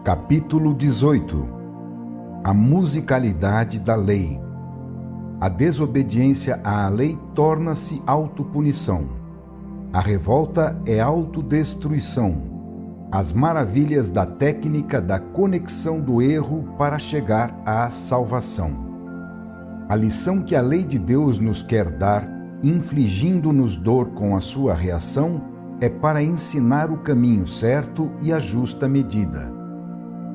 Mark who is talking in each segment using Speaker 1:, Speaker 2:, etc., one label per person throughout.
Speaker 1: Capítulo 18. A musicalidade da lei. A desobediência à lei torna-se autopunição. A revolta é autodestruição. As maravilhas da técnica da conexão do erro para chegar à salvação. A lição que a lei de Deus nos quer dar, infligindo-nos dor com a sua reação, é para ensinar o caminho certo e a justa medida.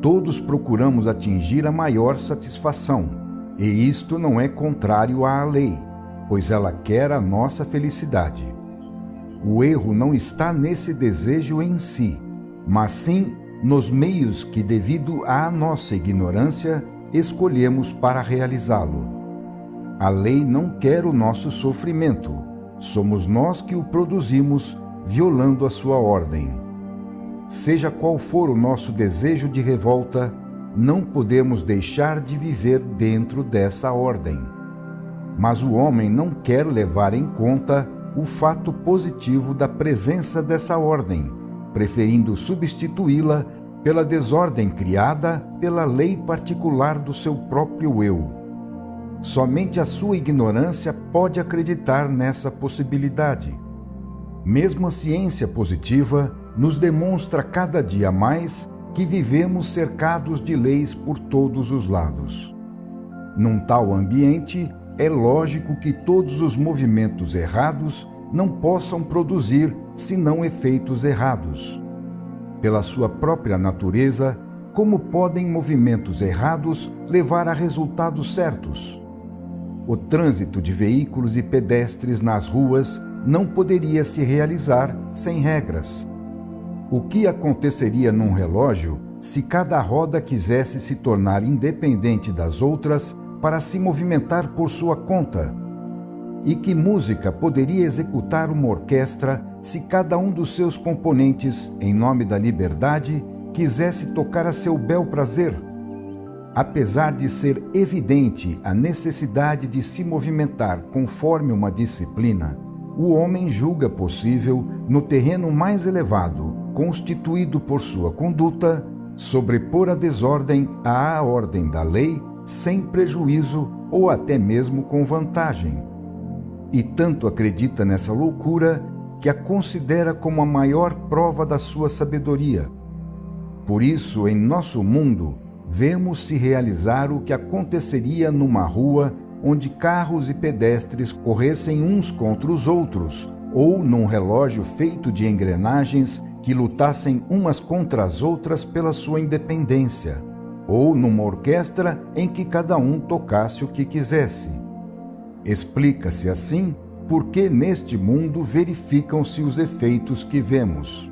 Speaker 1: Todos procuramos atingir a maior satisfação, e isto não é contrário à lei, pois ela quer a nossa felicidade. O erro não está nesse desejo em si, mas sim nos meios que, devido à nossa ignorância, escolhemos para realizá-lo. A lei não quer o nosso sofrimento, somos nós que o produzimos, violando a sua ordem. Seja qual for o nosso desejo de revolta, não podemos deixar de viver dentro dessa ordem. Mas o homem não quer levar em conta o fato positivo da presença dessa ordem, preferindo substituí-la pela desordem criada pela lei particular do seu próprio eu. Somente a sua ignorância pode acreditar nessa possibilidade. Mesmo a ciência positiva nos demonstra cada dia mais que vivemos cercados de leis por todos os lados. Num tal ambiente, é lógico que todos os movimentos errados não possam produzir senão efeitos errados. Pela sua própria natureza, como podem movimentos errados levar a resultados certos? O trânsito de veículos e pedestres nas ruas não poderia se realizar sem regras. O que aconteceria num relógio se cada roda quisesse se tornar independente das outras para se movimentar por sua conta? E que música poderia executar uma orquestra se cada um dos seus componentes, em nome da liberdade, quisesse tocar a seu bel prazer? Apesar de ser evidente a necessidade de se movimentar conforme uma disciplina, o homem julga possível, no terreno mais elevado, constituído por sua conduta, sobrepor a desordem à ordem da lei, sem prejuízo ou até mesmo com vantagem. E tanto acredita nessa loucura que a considera como a maior prova da sua sabedoria. Por isso, em nosso mundo, vemos se realizar o que aconteceria numa rua onde carros e pedestres corressem uns contra os outros, ou num relógio feito de engrenagens que lutassem umas contra as outras pela sua independência, ou numa orquestra em que cada um tocasse o que quisesse. Explica-se assim por que neste mundo verificam-se os efeitos que vemos.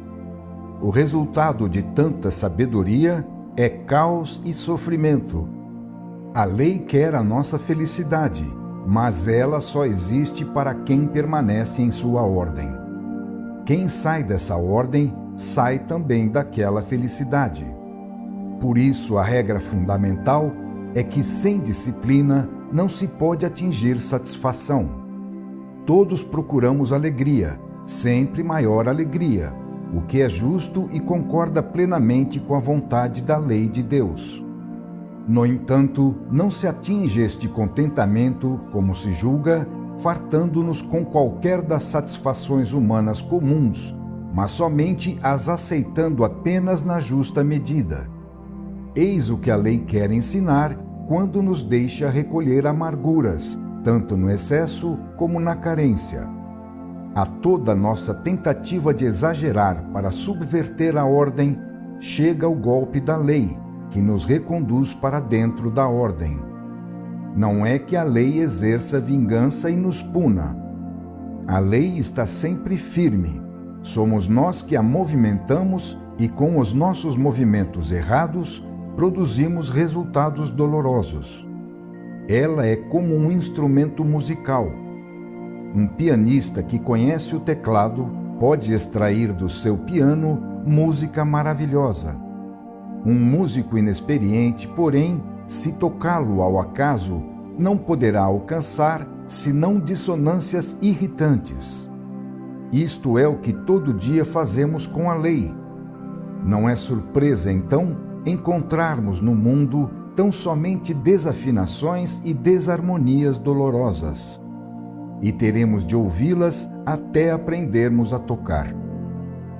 Speaker 1: O resultado de tanta sabedoria é caos e sofrimento. A lei quer a nossa felicidade, mas ela só existe para quem permanece em sua ordem. Quem sai dessa ordem, sai também daquela felicidade. Por isso, a regra fundamental é que sem disciplina não se pode atingir satisfação. Todos procuramos alegria, sempre maior alegria, o que é justo e concorda plenamente com a vontade da lei de Deus. No entanto, não se atinge este contentamento, como se julga, fartando-nos com qualquer das satisfações humanas comuns, mas somente as aceitando apenas na justa medida. Eis o que a lei quer ensinar quando nos deixa recolher amarguras, tanto no excesso como na carência. A toda nossa tentativa de exagerar para subverter a ordem, chega o golpe da lei, que nos reconduz para dentro da ordem. Não é que a lei exerça vingança e nos puna. A lei está sempre firme. Somos nós que a movimentamos e, com os nossos movimentos errados, produzimos resultados dolorosos. Ela é como um instrumento musical. Um pianista que conhece o teclado pode extrair do seu piano música maravilhosa. Um músico inexperiente, porém, se tocá-lo ao acaso, não poderá alcançar senão dissonâncias irritantes. Isto é o que todo dia fazemos com a lei. Não é surpresa, então, encontrarmos no mundo tão somente desafinações e desarmonias dolorosas, e teremos de ouvi-las até aprendermos a tocar.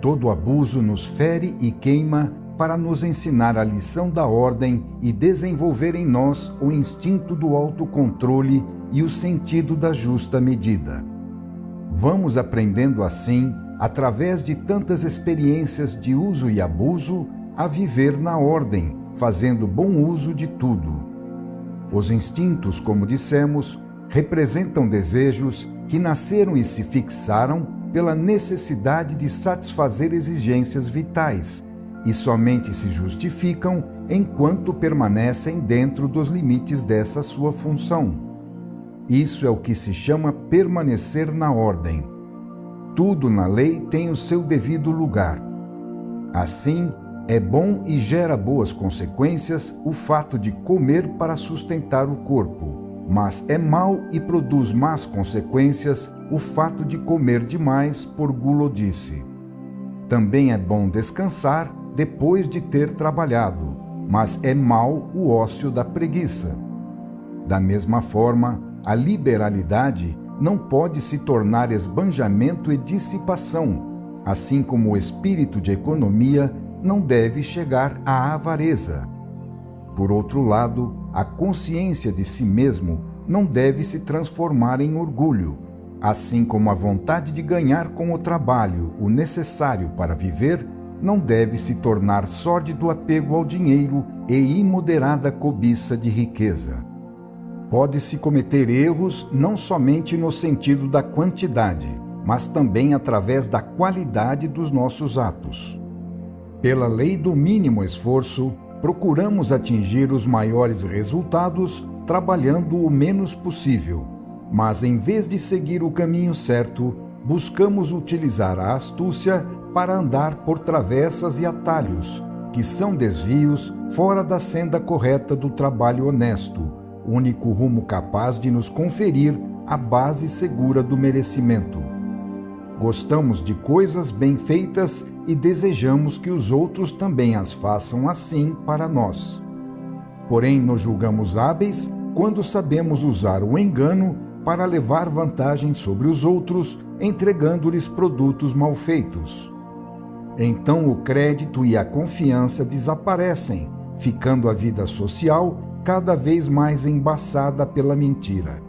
Speaker 1: Todo abuso nos fere e queima para nos ensinar a lição da ordem e desenvolver em nós o instinto do autocontrole e o sentido da justa medida. Vamos aprendendo assim, através de tantas experiências de uso e abuso, a viver na ordem, fazendo bom uso de tudo. Os instintos, como dissemos, representam desejos que nasceram e se fixaram pela necessidade de satisfazer exigências vitais e somente se justificam enquanto permanecem dentro dos limites dessa sua função. Isso é o que se chama permanecer na ordem. Tudo na lei tem o seu devido lugar. Assim, é bom e gera boas consequências o fato de comer para sustentar o corpo, mas é mau e produz más consequências o fato de comer demais por gulodice. Também é bom descansar depois de ter trabalhado, mas é mau o ócio da preguiça. Da mesma forma, a liberalidade não pode se tornar esbanjamento e dissipação, assim como o espírito de economia não deve chegar à avareza. Por outro lado, a consciência de si mesmo não deve se transformar em orgulho, assim como a vontade de ganhar com o trabalho o necessário para viver não deve se tornar sórdido apego ao dinheiro e imoderada cobiça de riqueza. Pode-se cometer erros não somente no sentido da quantidade, mas também através da qualidade dos nossos atos. Pela lei do mínimo esforço, procuramos atingir os maiores resultados trabalhando o menos possível, mas em vez de seguir o caminho certo, buscamos utilizar a astúcia para andar por travessas e atalhos, que são desvios fora da senda correta do trabalho honesto, único rumo capaz de nos conferir a base segura do merecimento. Gostamos de coisas bem feitas e desejamos que os outros também as façam assim para nós. Porém, nos julgamos hábeis quando sabemos usar o engano para levar vantagem sobre os outros, entregando-lhes produtos mal feitos. Então o crédito e a confiança desaparecem, ficando a vida social cada vez mais embaçada pela mentira.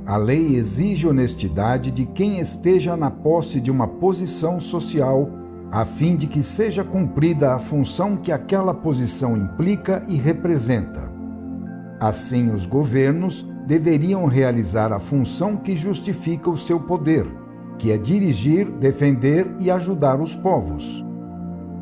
Speaker 1: A lei exige honestidade de quem esteja na posse de uma posição social, a fim de que seja cumprida a função que aquela posição implica e representa. Assim, os governos deveriam realizar a função que justifica o seu poder, que é dirigir, defender e ajudar os povos.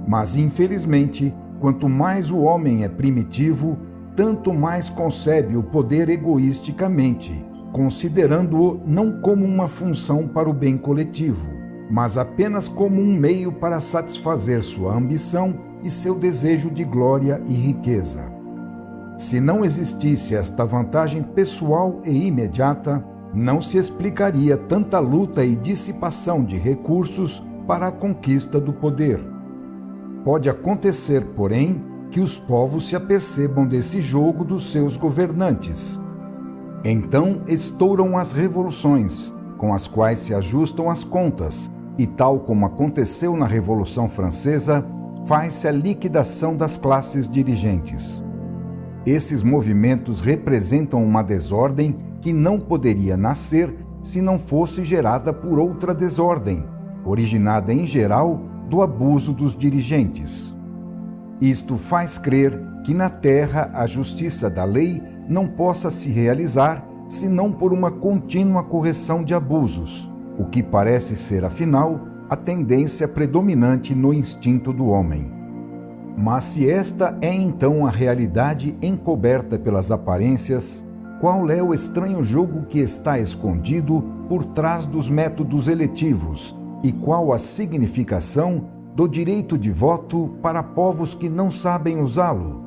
Speaker 1: Mas, infelizmente, quanto mais o homem é primitivo, tanto mais concebe o poder egoisticamente, considerando-o não como uma função para o bem coletivo, mas apenas como um meio para satisfazer sua ambição e seu desejo de glória e riqueza. Se não existisse esta vantagem pessoal e imediata, não se explicaria tanta luta e dissipação de recursos para a conquista do poder. Pode acontecer, porém, que os povos se apercebam desse jogo dos seus governantes. Então estouram as revoluções, com as quais se ajustam as contas, e tal como aconteceu na Revolução Francesa, faz-se a liquidação das classes dirigentes. Esses movimentos representam uma desordem que não poderia nascer se não fosse gerada por outra desordem, originada em geral do abuso dos dirigentes. Isto faz crer que na terra a justiça da lei não possa se realizar senão por uma contínua correção de abusos, o que parece ser, afinal, a tendência predominante no instinto do homem. Mas se esta é então a realidade encoberta pelas aparências, qual é o estranho jogo que está escondido por trás dos métodos eletivos e qual a significação do direito de voto para povos que não sabem usá-lo?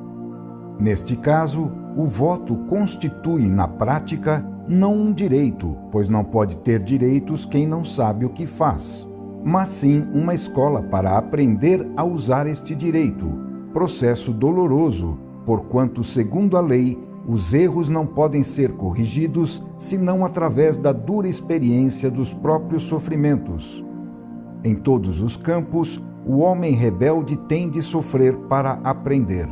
Speaker 1: Neste caso, o voto constitui, na prática, não um direito, pois não pode ter direitos quem não sabe o que faz, mas sim uma escola para aprender a usar este direito, processo doloroso, porquanto, segundo a lei, os erros não podem ser corrigidos senão através da dura experiência dos próprios sofrimentos. Em todos os campos, o homem rebelde tem de sofrer para aprender.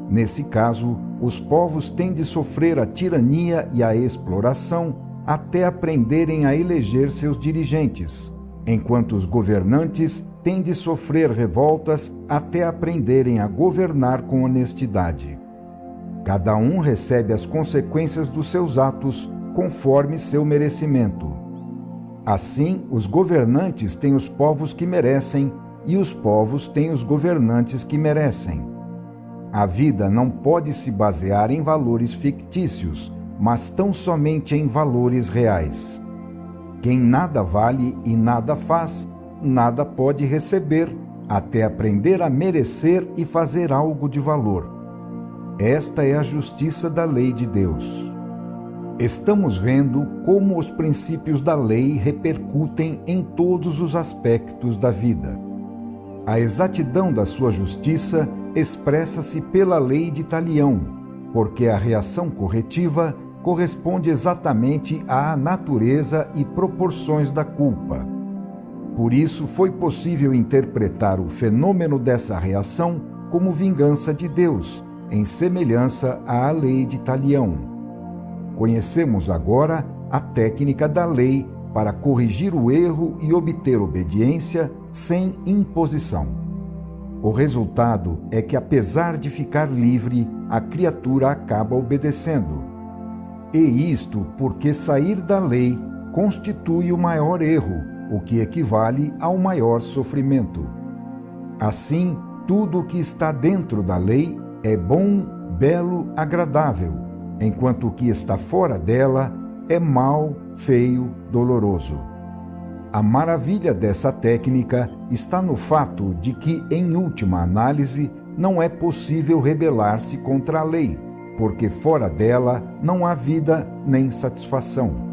Speaker 1: Nesse caso, os povos têm de sofrer a tirania e a exploração até aprenderem a eleger seus dirigentes, enquanto os governantes têm de sofrer revoltas até aprenderem a governar com honestidade. Cada um recebe as consequências dos seus atos conforme seu merecimento. Assim, os governantes têm os povos que merecem e os povos têm os governantes que merecem. A vida não pode se basear em valores fictícios, mas tão somente em valores reais. Quem nada vale e nada faz, nada pode receber, até aprender a merecer e fazer algo de valor. Esta é a justiça da lei de Deus. Estamos vendo como os princípios da lei repercutem em todos os aspectos da vida. A exatidão da sua justiça expressa-se pela lei de Talião, porque a reação corretiva corresponde exatamente à natureza e proporções da culpa. Por isso, foi possível interpretar o fenômeno dessa reação como vingança de Deus, em semelhança à lei de Talião. Conhecemos agora a técnica da lei para corrigir o erro e obter obediência sem imposição. O resultado é que, apesar de ficar livre, a criatura acaba obedecendo. E isto porque sair da lei constitui o maior erro, o que equivale ao maior sofrimento. Assim, tudo o que está dentro da lei é bom, belo, agradável, enquanto o que está fora dela é mau, feio, doloroso. A maravilha dessa técnica está no fato de que, em última análise, não é possível rebelar-se contra a lei, porque fora dela não há vida nem satisfação.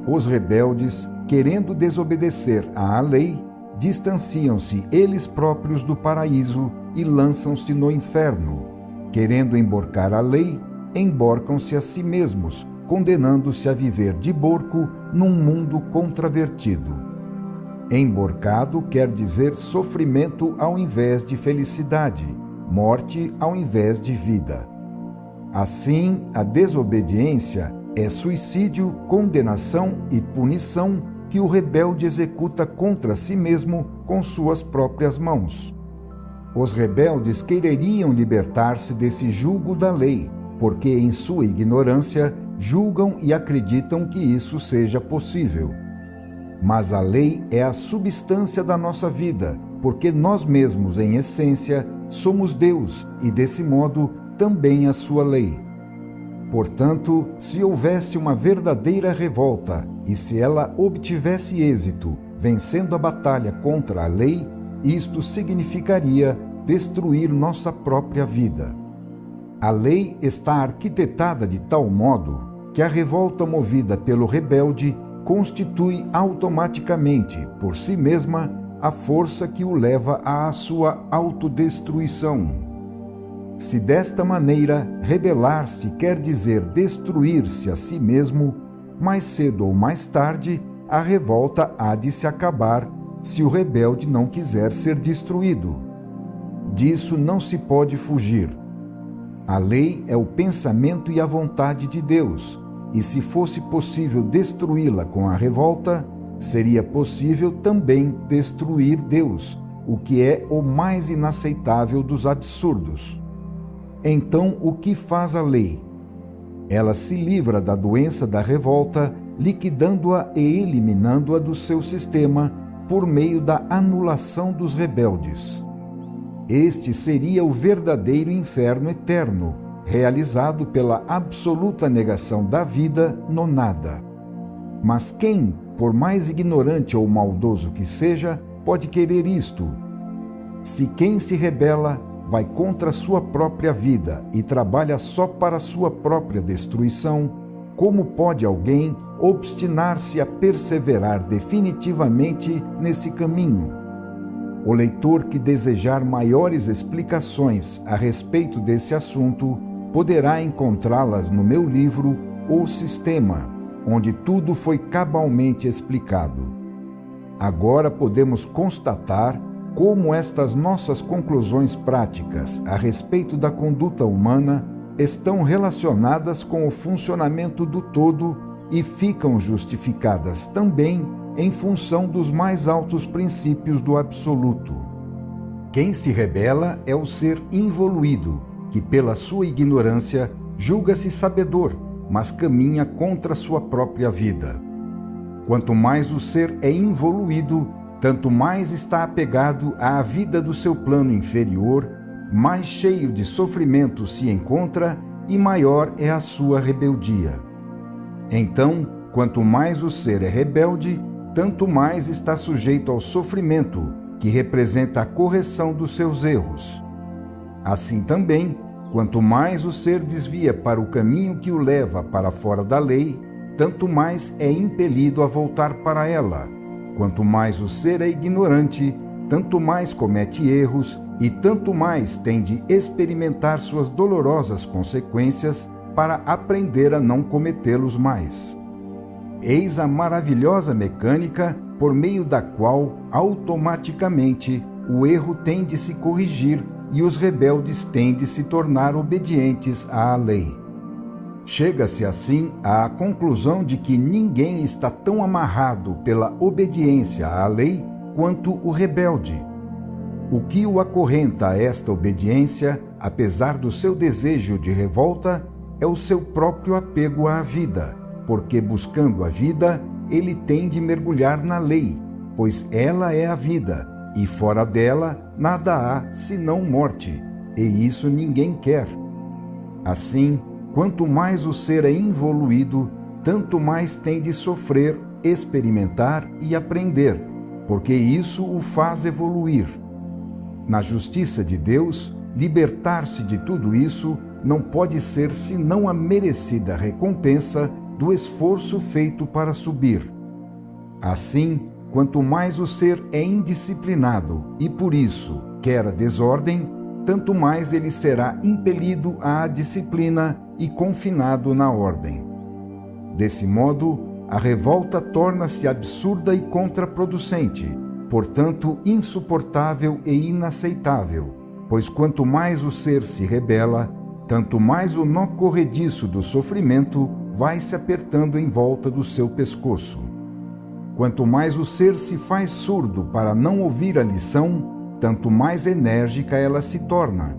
Speaker 1: Os rebeldes, querendo desobedecer à lei, distanciam-se eles próprios do paraíso e lançam-se no inferno. Querendo emborcar a lei, emborcam-se a si mesmos, condenando-se a viver de borco num mundo contravertido. Emborcado quer dizer sofrimento ao invés de felicidade, morte ao invés de vida. Assim, a desobediência é suicídio, condenação e punição que o rebelde executa contra si mesmo com suas próprias mãos. Os rebeldes quereriam libertar-se desse jugo da lei, porque em sua ignorância julgam e acreditam que isso seja possível. Mas a lei é a substância da nossa vida, porque nós mesmos, em essência, somos Deus e, desse modo, também a sua lei. Portanto, se houvesse uma verdadeira revolta e se ela obtivesse êxito, vencendo a batalha contra a lei, isto significaria destruir nossa própria vida. A lei está arquitetada de tal modo que a revolta movida pelo rebelde constitui automaticamente, por si mesma, a força que o leva à sua autodestruição. Se desta maneira rebelar-se quer dizer destruir-se a si mesmo, mais cedo ou mais tarde a revolta há de se acabar se o rebelde não quiser ser destruído. Disso não se pode fugir. A lei é o pensamento e a vontade de Deus, e se fosse possível destruí-la com a revolta, seria possível também destruir Deus, o que é o mais inaceitável dos absurdos. Então, o que faz a lei? Ela se livra da doença da revolta, liquidando-a e eliminando-a do seu sistema por meio da anulação dos rebeldes. Este seria o verdadeiro inferno eterno, realizado pela absoluta negação da vida no nada. Mas quem, por mais ignorante ou maldoso que seja, pode querer isto? Se quem se rebela vai contra sua própria vida e trabalha só para sua própria destruição, como pode alguém obstinar-se a perseverar definitivamente nesse caminho? O leitor que desejar maiores explicações a respeito desse assunto poderá encontrá-las no meu livro O Sistema, onde tudo foi cabalmente explicado. Agora podemos constatar como estas nossas conclusões práticas a respeito da conduta humana estão relacionadas com o funcionamento do todo e ficam justificadas também em função dos mais altos princípios do absoluto. Quem se rebela é o ser involuído, que pela sua ignorância julga-se sabedor, mas caminha contra sua própria vida. Quanto mais o ser é involuído, tanto mais está apegado à vida do seu plano inferior, mais cheio de sofrimento se encontra e maior é a sua rebeldia. Então, quanto mais o ser é rebelde, tanto mais está sujeito ao sofrimento, que representa a correção dos seus erros. Assim também, quanto mais o ser desvia para o caminho que o leva para fora da lei, tanto mais é impelido a voltar para ela. Quanto mais o ser é ignorante, tanto mais comete erros e tanto mais tem de experimentar suas dolorosas consequências para aprender a não cometê-los mais. Eis a maravilhosa mecânica por meio da qual, automaticamente, o erro tem de se corrigir e os rebeldes têm de se tornar obedientes à lei. Chega-se assim à conclusão de que ninguém está tão amarrado pela obediência à lei quanto o rebelde. O que o acorrenta a esta obediência, apesar do seu desejo de revolta, é o seu próprio apego à vida, porque buscando a vida, ele tem de mergulhar na lei, pois ela é a vida, e fora dela nada há senão morte, e isso ninguém quer. Assim, quanto mais o ser é involuído, tanto mais tem de sofrer, experimentar e aprender, porque isso o faz evoluir. Na justiça de Deus, libertar-se de tudo isso não pode ser senão a merecida recompensa do esforço feito para subir. Assim, quanto mais o ser é indisciplinado e por isso quer a desordem, tanto mais ele será impelido à disciplina e confinado na ordem. Desse modo, a revolta torna-se absurda e contraproducente, portanto insuportável e inaceitável, pois quanto mais o ser se rebela, tanto mais o nó corrediço do sofrimento vai se apertando em volta do seu pescoço. Quanto mais o ser se faz surdo para não ouvir a lição, tanto mais enérgica ela se torna.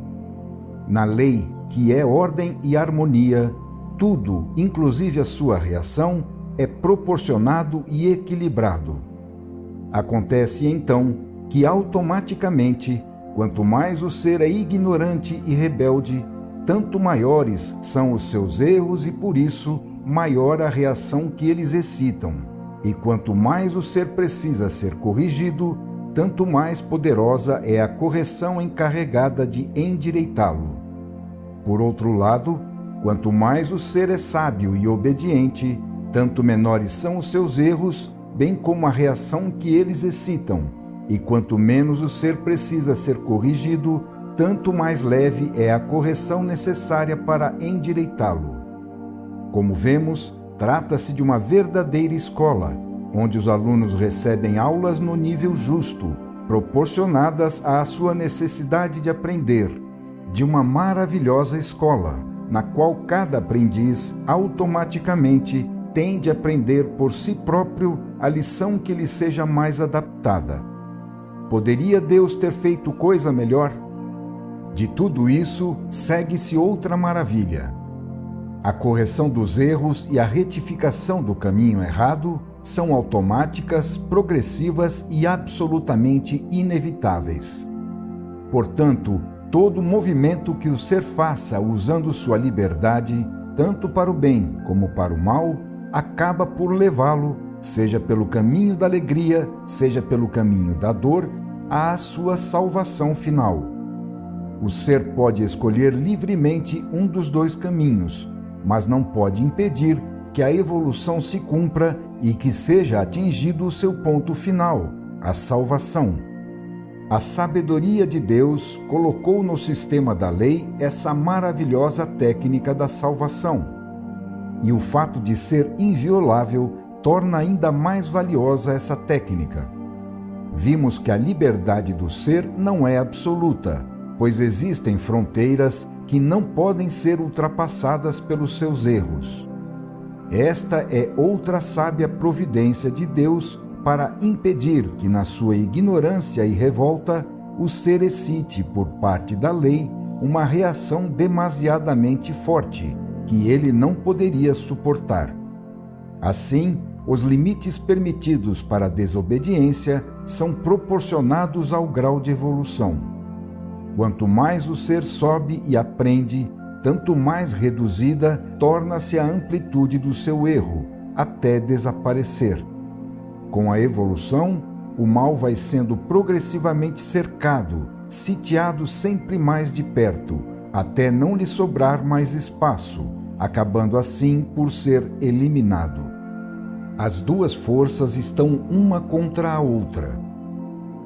Speaker 1: Na lei, que é ordem e harmonia, tudo, inclusive a sua reação, é proporcionado e equilibrado. Acontece então que automaticamente, quanto mais o ser é ignorante e rebelde, tanto maiores são os seus erros e por isso maior a reação que eles excitam. E quanto mais o ser precisa ser corrigido, tanto mais poderosa é a correção encarregada de endireitá-lo. Por outro lado, quanto mais o ser é sábio e obediente, tanto menores são os seus erros, bem como a reação que eles excitam, e quanto menos o ser precisa ser corrigido, tanto mais leve é a correção necessária para endireitá-lo. Como vemos, trata-se de uma verdadeira escola, onde os alunos recebem aulas no nível justo, proporcionadas à sua necessidade de aprender, de uma maravilhosa escola, na qual cada aprendiz automaticamente tem de aprender por si próprio a lição que lhe seja mais adaptada. Poderia Deus ter feito coisa melhor? De tudo isso, segue-se outra maravilha. A correção dos erros e a retificação do caminho errado são automáticas, progressivas e absolutamente inevitáveis. Portanto, todo movimento que o ser faça usando sua liberdade, tanto para o bem como para o mal, acaba por levá-lo, seja pelo caminho da alegria, seja pelo caminho da dor, à sua salvação final. O ser pode escolher livremente um dos dois caminhos, mas não pode impedir que a evolução se cumpra e que seja atingido o seu ponto final, a salvação. A sabedoria de Deus colocou no sistema da lei essa maravilhosa técnica da salvação. E o fato de ser inviolável torna ainda mais valiosa essa técnica. Vimos que a liberdade do ser não é absoluta, pois existem fronteiras que não podem ser ultrapassadas pelos seus erros. Esta é outra sábia providência de Deus para impedir que, na sua ignorância e revolta, o ser excite, por parte da lei, uma reação demasiadamente forte, que ele não poderia suportar. Assim, os limites permitidos para a desobediência são proporcionados ao grau de evolução. Quanto mais o ser sobe e aprende, tanto mais reduzida torna-se a amplitude do seu erro, até desaparecer. Com a evolução, o mal vai sendo progressivamente cercado, sitiado sempre mais de perto, até não lhe sobrar mais espaço, acabando assim por ser eliminado. As duas forças estão uma contra a outra.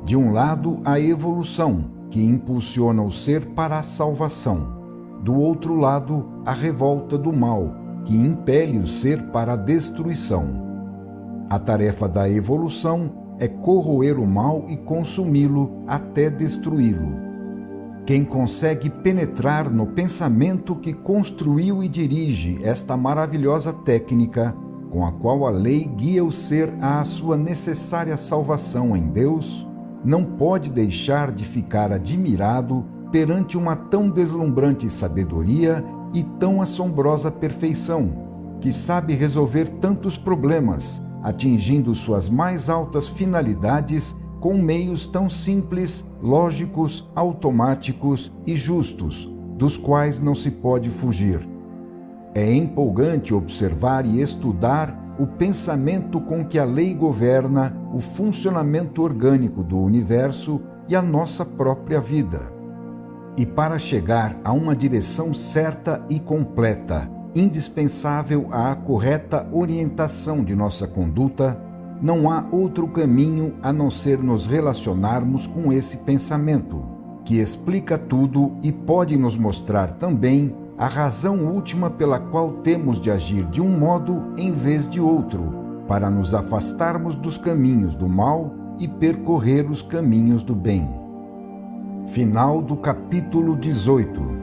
Speaker 1: De um lado, a evolução, que impulsiona o ser para a salvação. Do outro lado, a revolta do mal, que impele o ser para a destruição. A tarefa da evolução é corroer o mal e consumi-lo até destruí-lo. Quem consegue penetrar no pensamento que construiu e dirige esta maravilhosa técnica, com a qual a lei guia o ser à sua necessária salvação em Deus, não pode deixar de ficar admirado perante uma tão deslumbrante sabedoria e tão assombrosa perfeição, que sabe resolver tantos problemas, atingindo suas mais altas finalidades com meios tão simples, lógicos, automáticos e justos, dos quais não se pode fugir. É empolgante observar e estudar o pensamento com que a lei governa o funcionamento orgânico do universo e a nossa própria vida. E para chegar a uma direção certa e completa, indispensável à correta orientação de nossa conduta, não há outro caminho a não ser nos relacionarmos com esse pensamento, que explica tudo e pode nos mostrar também a razão última pela qual temos de agir de um modo em vez de outro, para nos afastarmos dos caminhos do mal e percorrer os caminhos do bem. Final do capítulo 18.